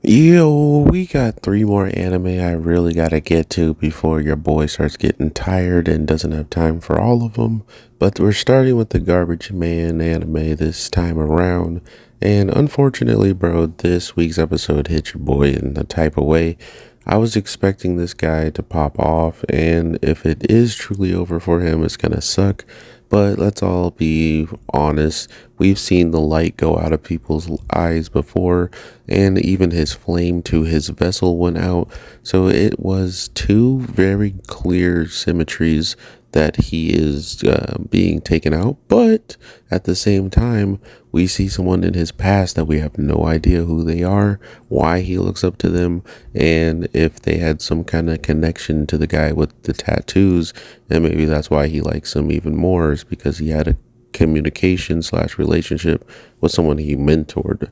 Yo, we got three more anime I really gotta get to before your boy starts getting tired and doesn't have time for all of them. But we're starting with the Garbage Man anime this time around. And unfortunately, bro, this week's episode hit your boy in the type of way. I was expecting this guy to pop off, and if it is truly over for him, it's gonna suck. But let's all be honest. We've seen the light go out of people's eyes before, and even his flame to his vessel went out. So it was two very clear symmetries that he is being taken out. But at the same time, we see someone in his past that we have no idea who they are, why he looks up to them, and if they had some kind of connection to the guy with the tattoos, and maybe that's why he likes him even more, is because he had a communication slash relationship with someone he mentored.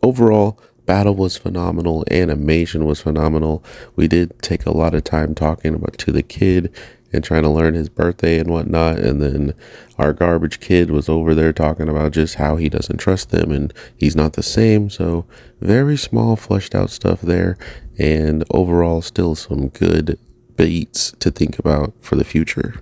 Overall, battle was phenomenal, animation was phenomenal. We did take a lot of time talking about to the kid and trying to learn his birthday and whatnot, and then our garbage kid was over there talking about just how he doesn't trust them and he's not the same. So very small fleshed out stuff there, and overall still some good beats to think about for the future.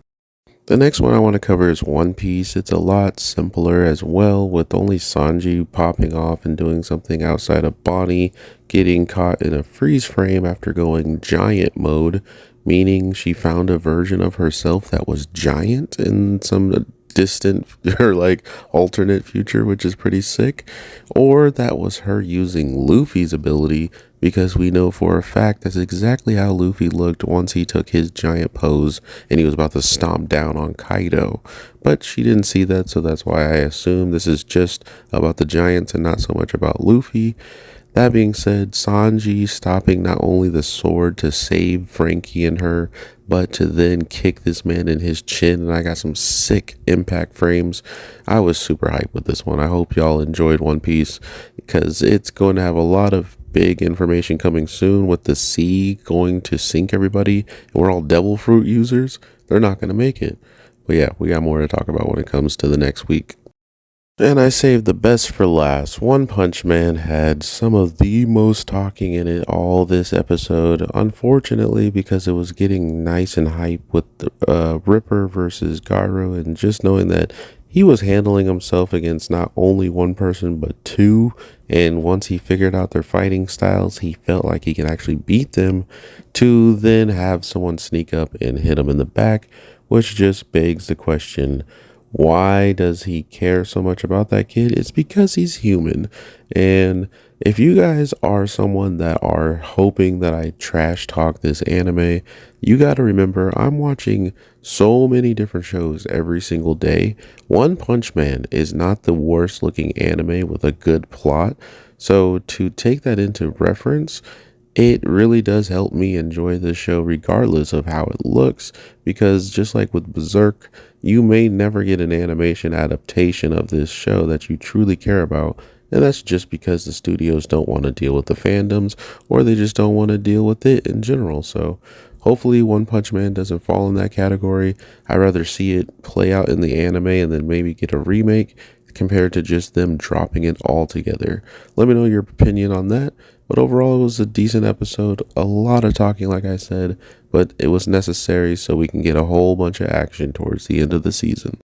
The next one I want to cover is One Piece. It's a lot simpler as well, with only Sanji popping off and doing something outside of Bonnie getting caught in a freeze frame after going giant mode, meaning she found a version of herself that was giant in some distant or like alternate future, which is pretty sick. Or that was her using Luffy's ability, because we know for a fact that's exactly how Luffy looked once he took his giant pose and he was about to stomp down on Kaido. But she didn't see that, so that's why I assume this is just about the giants and not so much about Luffy. That being said, Sanji stopping not only the sword to save Frankie and her, but to then kick this man in his chin, and I got some sick impact frames. I was super hyped with this one. I hope y'all enjoyed One Piece, because it's going to have a lot of big information coming soon with the sea going to sink everybody, and we're all devil fruit users. They're not going to make it. But yeah, we got more to talk about when it comes to the next week. And I saved the best for last. One Punch Man had some of the most talking in it all this episode. Unfortunately, because it was getting nice and hype with the Ripper versus Garu, and just knowing that he was handling himself against not only one person but two. And once he figured out their fighting styles, he felt like he could actually beat them. To then have someone sneak up and hit him in the back, which just begs the question, why does he care so much about that kid? It's because he's human. And if you guys are someone that are hoping that I trash talk this anime, you got to remember I'm watching so many different shows every single day. One Punch Man is not the worst looking anime with a good plot. So to take that into reference, it really does help me enjoy the show regardless of how it looks, because just like with Berserk, you may never get an animation adaptation of this show that you truly care about, and that's just because the studios don't want to deal with the fandoms, or they just don't want to deal with it in general. So hopefully One Punch Man doesn't fall in that category. I'd rather see it play out in the anime and then maybe get a remake compared to just them dropping it all together. Let me know your opinion on that. But overall, it was a decent episode. A lot of talking, like I said, but it was necessary so we can get a whole bunch of action towards the end of the season.